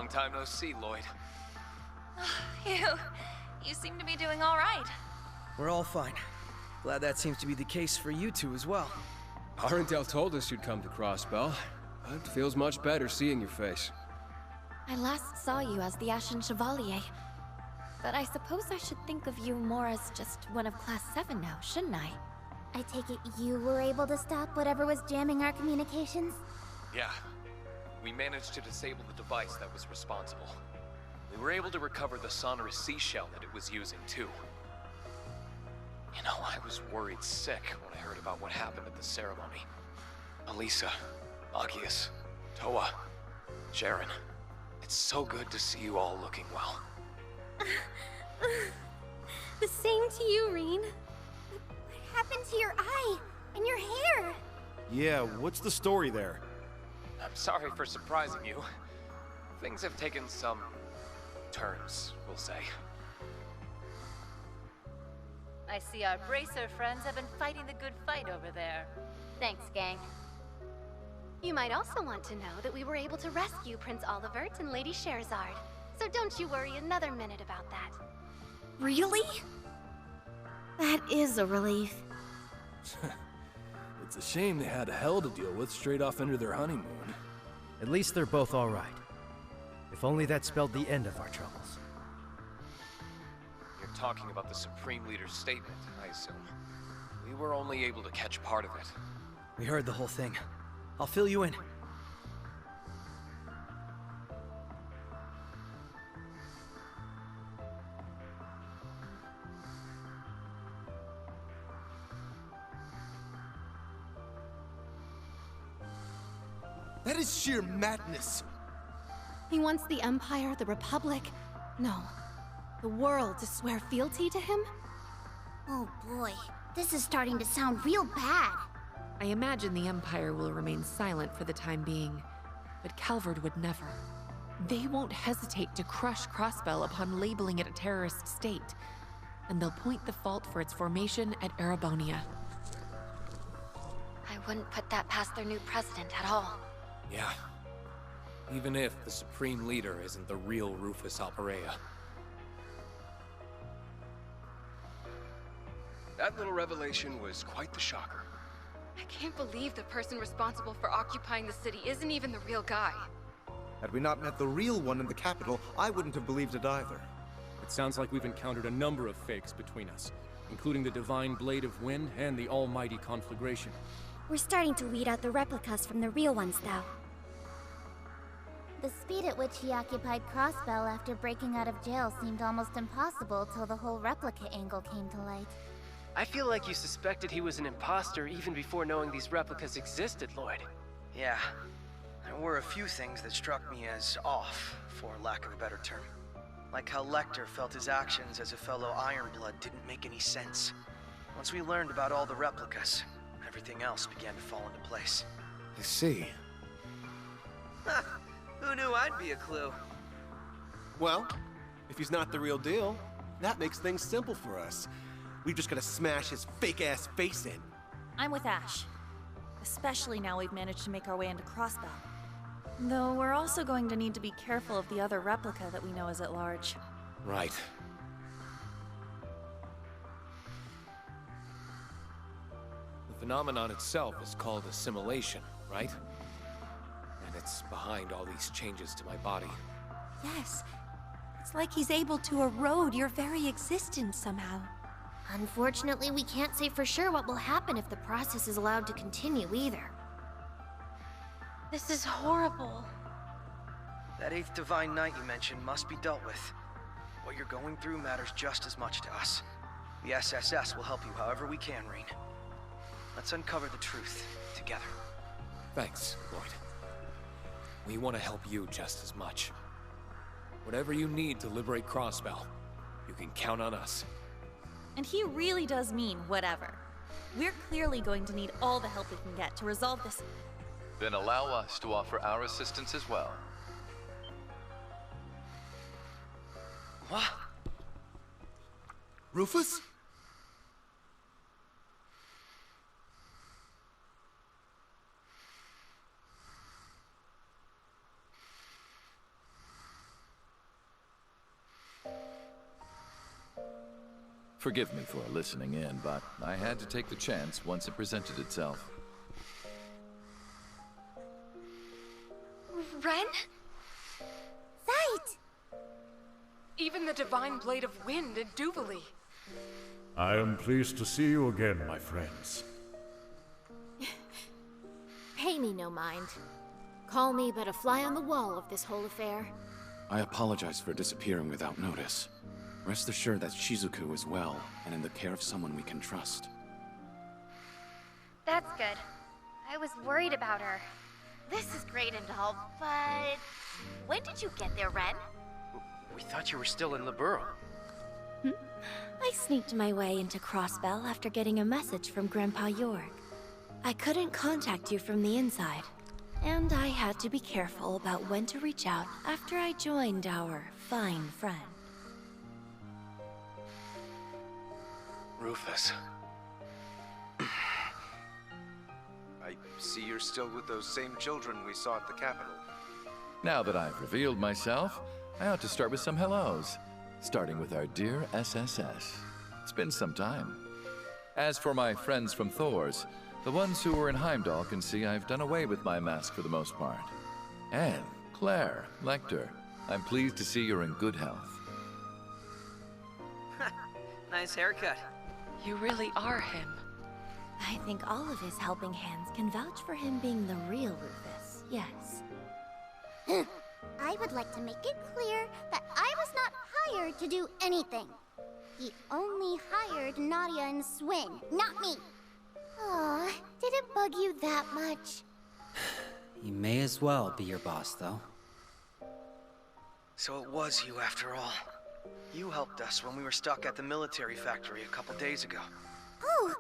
Long time no see, Lloyd. You seem to be doing all right. We're all fine. Glad that seems to be the case for you two as well. Our intel told us you'd come to Crossbell, but it feels much better seeing your face. I last saw you as the Ashen Chevalier. But I suppose I should think of you more as just one of Class 7 now, shouldn't I? I take it you were able to stop whatever was jamming our communications? Yeah. We managed to disable the device that was responsible. We were able to recover the sonorous seashell that it was using, too. You know, I was worried sick when I heard about what happened at the ceremony. Elisa, Magius, Toa, Sharon. It's so good to see you all looking well. The same to you, Reen. What happened to your eye and your hair? Yeah, what's the story there? I'm sorry for surprising you. Things have taken some turns, we'll say. I see our bracer friends have been fighting the good fight over there. Thanks, gang. You might also want to know that we were able to rescue Prince Olivert and Lady Sherazard. So don't you worry another minute about that. Really? That is a relief. It's a shame they had hell to deal with straight off into their honeymoon. At least they're both all right. If only that spelled the end of our troubles. You're talking about the Supreme Leader's statement, I assume. We were only able to catch part of it. We heard the whole thing. I'll fill you in. That is sheer madness. He wants the Empire, the Republic, no, the world to swear fealty to him? Oh boy, this is starting to sound real bad. I imagine the Empire will remain silent for the time being, but Calvard would never. They won't hesitate to crush Crossbell upon labeling it a terrorist state, and they'll point the fault for its formation at Erebonia. I wouldn't put that past their new president at all. Yeah. Even if the Supreme Leader isn't the real Rufus Alperea. That little revelation was quite the shocker. I can't believe the person responsible for occupying the city isn't even the real guy. Had we not met the real one in the capital, I wouldn't have believed it either. It sounds like we've encountered a number of fakes between us, including the Divine Blade of Wind and the Almighty Conflagration. We're starting to weed out the replicas from the real ones, though. The speed at which he occupied Crossbell after breaking out of jail seemed almost impossible till the whole replica angle came to light. I feel like you suspected he was an imposter even before knowing these replicas existed, Lloyd. Yeah. There were a few things that struck me as off, for lack of a better term. Like how Lecter felt his actions as a fellow Ironblood didn't make any sense. Once we learned about all the replicas, everything else began to fall into place. I see. Who knew I'd be a clue? Well, if he's not the real deal, that makes things simple for us. We've just gotta smash his fake-ass face in. I'm with Ash. Especially now we've managed to make our way into Crossbell. Though we're also going to need to be careful of the other replica that we know is at large. Right. The phenomenon itself is called assimilation, right? And it's behind all these changes to my body. Yes. It's like he's able to erode your very existence somehow. Unfortunately, we can't say for sure what will happen if the process is allowed to continue either. This is horrible. That 8th Divine Knight you mentioned must be dealt with. What you're going through matters just as much to us. The SSS will help you however we can, Reen. Let's uncover the truth together. Thanks, Lloyd. We want to help you just as much. Whatever you need to liberate Crossbell, you can count on us. And he really does mean whatever. We're clearly going to need all the help we can get to resolve this. Then allow us to offer our assistance as well. What? Rufus? Forgive me for listening in, but I had to take the chance once it presented itself. Ren? Sight! Even the Divine Blade of Wind and Duvalie. I am pleased to see you again, my friends. Pay me no mind. Call me but a fly on the wall of this whole affair. I apologize for disappearing without notice. Rest assured that Shizuku is well and in the care of someone we can trust. That's good. I was worried about her. This is great and all, but... When did you get there, Ren? We thought you were still in the burrow. I sneaked my way into Crossbell after getting a message from Grandpa York. I couldn't contact you from the inside, and I had to be careful about when to reach out after I joined our fine friend. Rufus. I see you're still with those same children we saw at the Capitol. Now that I've revealed myself, I ought to start with some hellos, starting with our dear SSS. It's been some time. As for my friends from Thor's, the ones who were in Heimdall can see I've done away with my mask for the most part. And Claire, Lecter, I'm pleased to see you're in good health. Nice haircut. You really are him. I think all of his helping hands can vouch for him being the real Rufus, yes. I would like to make it clear that I was not hired to do anything. He only hired Nadia and Swin, not me. Aw, did it bug you that much? He may as well be your boss, though. So it was you after all. You helped us when we were stuck at the military factory a couple days ago. Oh!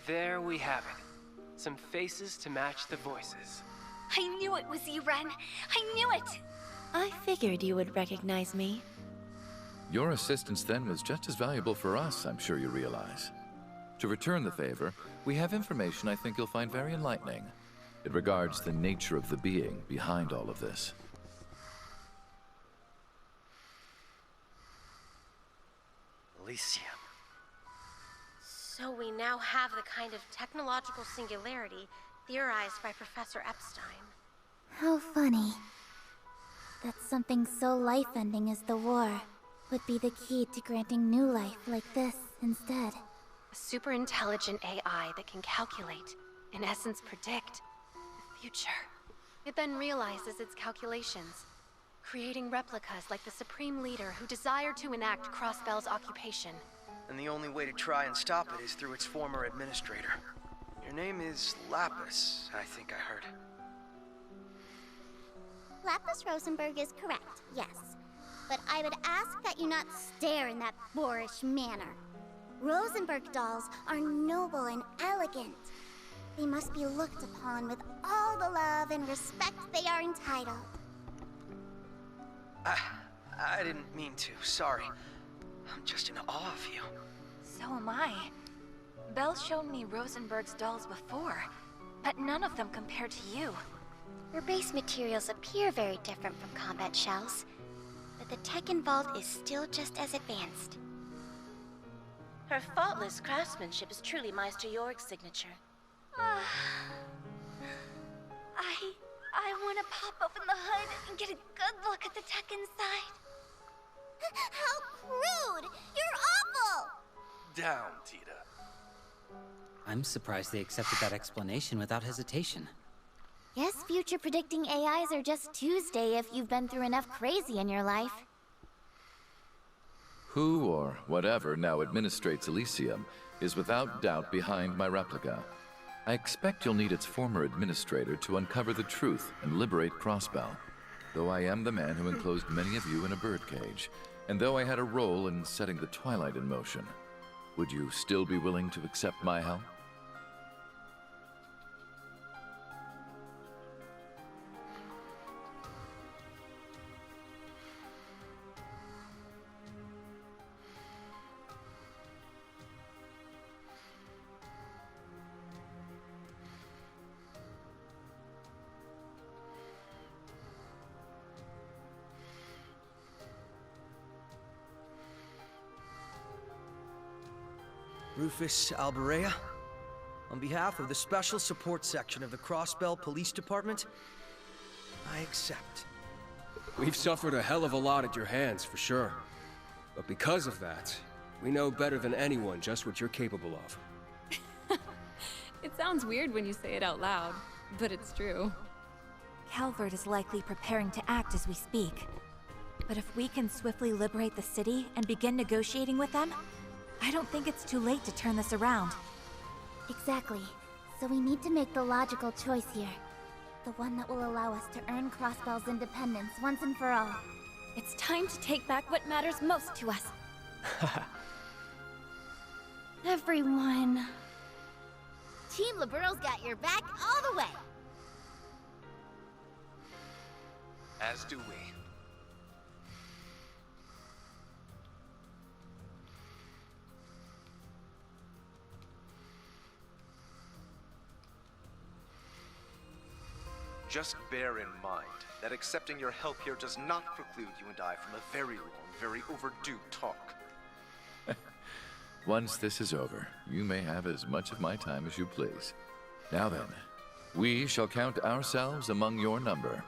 There we have it. Some faces to match the voices. I knew it was you, Ren. I knew it! I figured you would recognize me. Your assistance then was just as valuable for us, I'm sure you realize. To return the favor, we have information I think you'll find very enlightening. It regards the nature of the being behind all of this. Elysium. So we now have the kind of technological singularity theorized by Professor Epstein. How funny. That something so life-ending as the war would be the key to granting new life like this instead. A super intelligent AI that can calculate, in essence predict, the future. It then realizes its calculations, creating replicas like the Supreme Leader who desired to enact Crossbell's occupation. And the only way to try and stop it is through its former administrator. Your name is Lapis, I think I heard. Lapis Rosenberg is correct, yes. But I would ask that you not stare in that boorish manner. Rosenberg dolls are noble and elegant. They must be looked upon with all the love and respect they are entitled. I didn't mean to, sorry. I'm just in awe of you. So am I. Belle showed me Rosenberg's dolls before, but none of them compared to you. Her base materials appear very different from combat shells, but the tech involved is still just as advanced. Her faultless craftsmanship is truly Meister York's signature. I want to pop open the hood and get a good look at the tech inside. How crude! You're awful! Down, Tita. I'm surprised they accepted that explanation without hesitation. Guess future predicting AIs are just Tuesday if you've been through enough crazy in your life. Who or whatever now administrates Elysium is without doubt behind my replica. I expect you'll need its former administrator to uncover the truth and liberate Crossbell. Though I am the man who enclosed many of you in a birdcage, and though I had a role in setting the Twilight in motion, would you still be willing to accept my help? Rufus Alberea. On behalf of the Special Support Section of the Crossbell Police Department, I accept. We've suffered a hell of a lot at your hands, for sure. But because of that, we know better than anyone just what you're capable of. It sounds weird when you say it out loud, but it's true. Calvert is likely preparing to act as we speak. But if we can swiftly liberate the city and begin negotiating with them, I don't think it's too late to turn this around. Exactly. So we need to make the logical choice here. The one that will allow us to earn Crossbell's independence once and for all. It's time to take back what matters most to us. Everyone. Team Liberal's got your back all the way. As do we. Just bear in mind that accepting your help here does not preclude you and I from a very long, very overdue talk. Once this is over, you may have as much of my time as you please. Now then, we shall count ourselves among your number.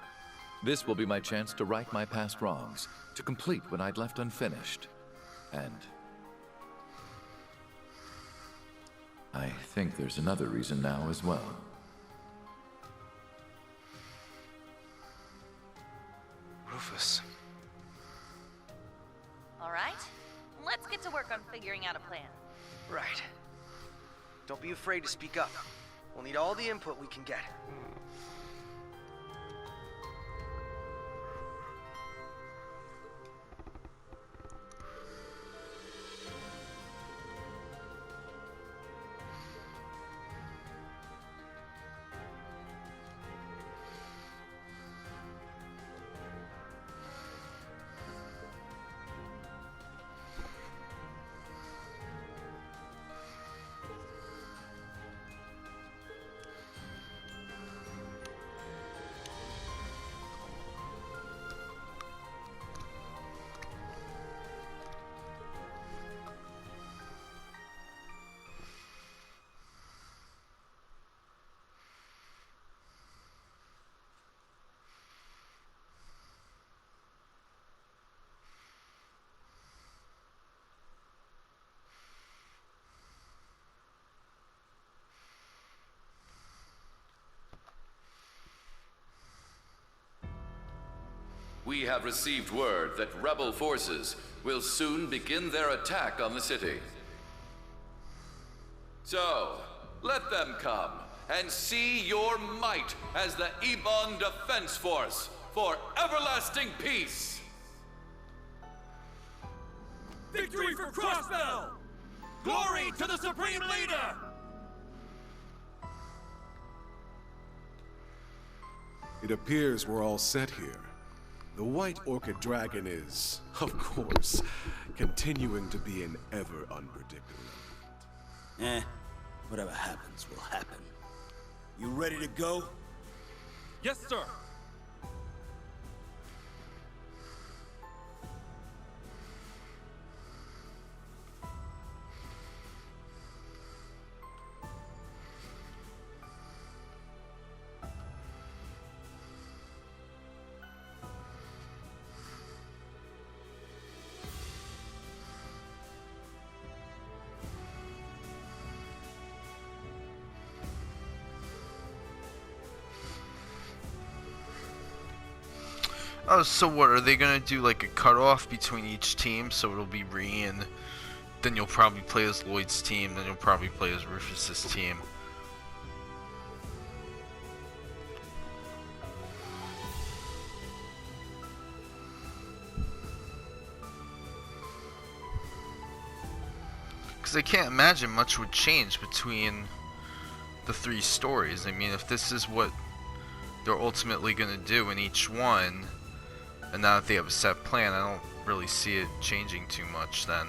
This will be my chance to right my past wrongs, to complete what I'd left unfinished. And I think there's another reason now as well. Rufus. All right, let's get to work on figuring out a plan. Right. Don't be afraid to speak up. We'll need all the input we can get. We have received word that rebel forces will soon begin their attack on the city. So, let them come and see your might as the Ebon Defense Force for everlasting peace! Victory for Crossbell! Glory to the Supreme Leader! It appears we're all set here. The White Orchid Dragon is, of course, continuing to be an ever unpredictable element. Whatever happens will happen. You ready to go? Yes, sir. Oh, so what, are they gonna do like a cutoff between each team, so it'll be Ree, and then you'll probably play as Lloyd's team, then you'll probably play as Rufus's team? Because I can't imagine much would change between the three stories. I mean, if this is what they're ultimately gonna do in each one, and now that they have a set plan, I don't really see it changing too much then.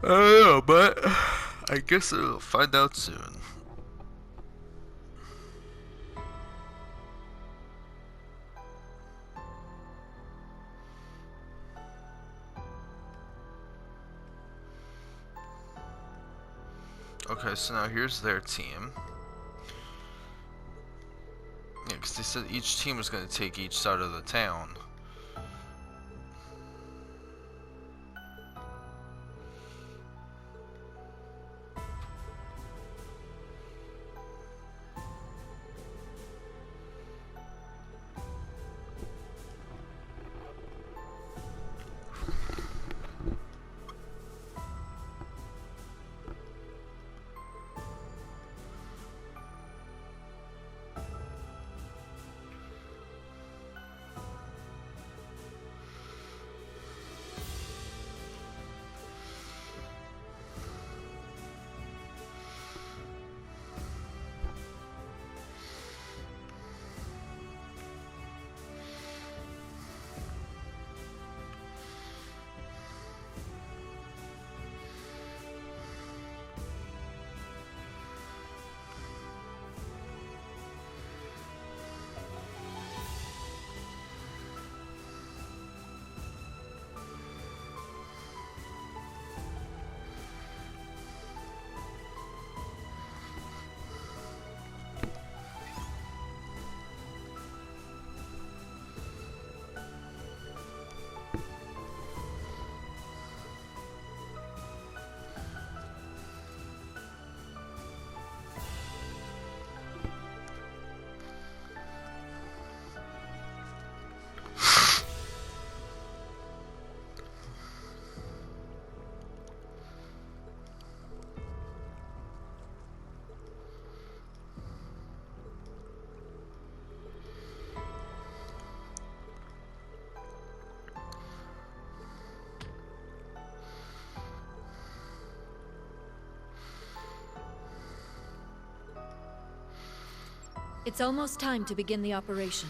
I don't know, but I guess we'll find out soon. Okay, so now here's their team. Yeah, because they said each team was going to take each side of the town. It's almost time to begin the operation.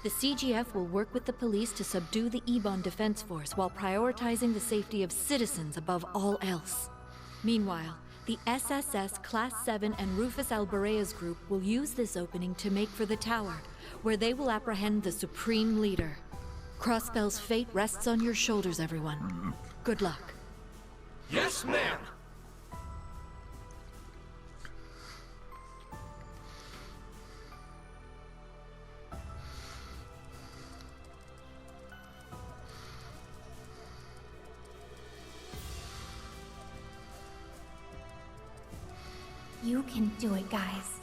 The CGF will work with the police to subdue the Ebon Defense Force while prioritizing the safety of citizens above all else. Meanwhile, the SSS Class 7 and Rufus Albarea's group will use this opening to make for the tower, where they will apprehend the Supreme Leader. Crossbell's fate rests on your shoulders, everyone. Good luck. Yes, ma'am! You can do it, guys.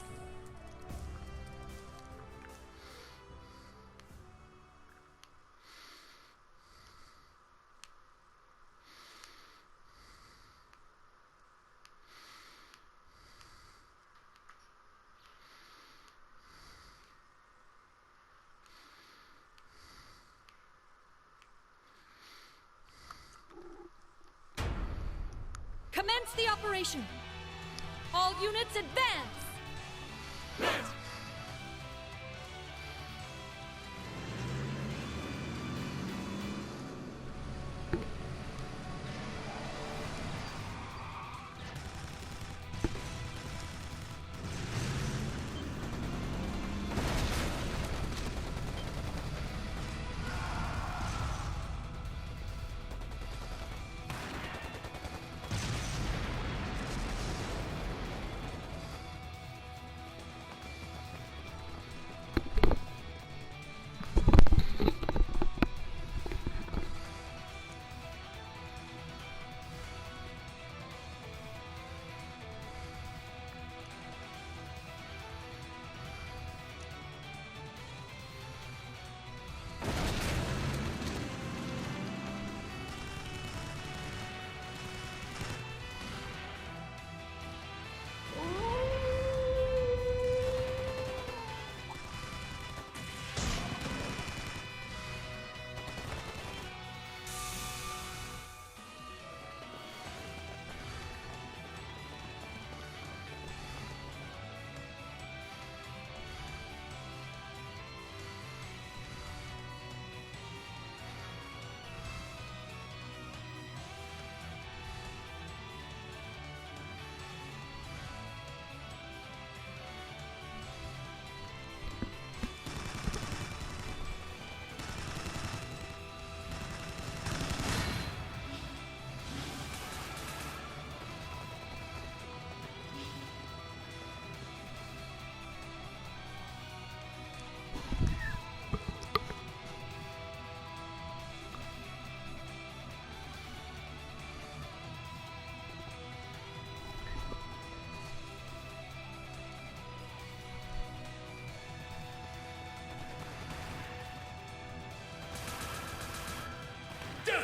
Commence the operation! All units advance!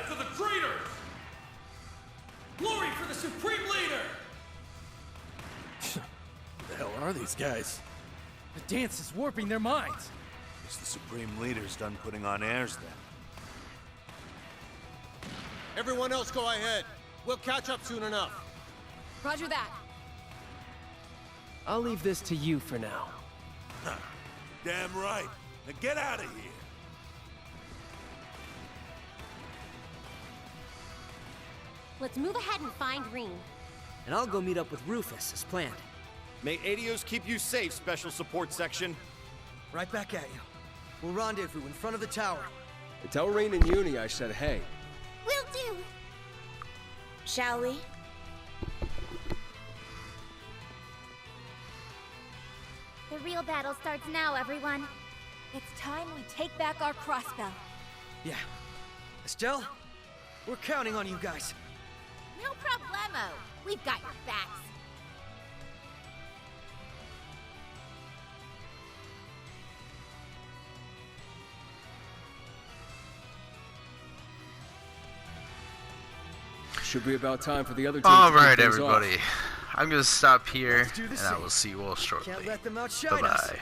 death to the traitors! Glory for the Supreme Leader! Who the hell are these guys? The dance is warping their minds. Guess the Supreme Leader's done putting on airs then. Everyone else go ahead. We'll catch up soon enough. Roger that. I'll leave this to you for now. Damn right. Now get out of here. Let's move ahead and find Reen. And I'll go meet up with Rufus as planned. May Adios keep you safe, Special Support Section. Right back at you. We'll rendezvous in front of the tower. And tell Rain and Uni I said hey. Will do. Shall we? The real battle starts now, everyone. It's time we take back our Crossbell. Yeah. Estelle, we're counting on you guys. No problemo. We've got your backs. Should be about time for the other team. Alright, everybody. I'm gonna stop here, and I will see you all shortly. Can't let them outshine us. Bye-bye.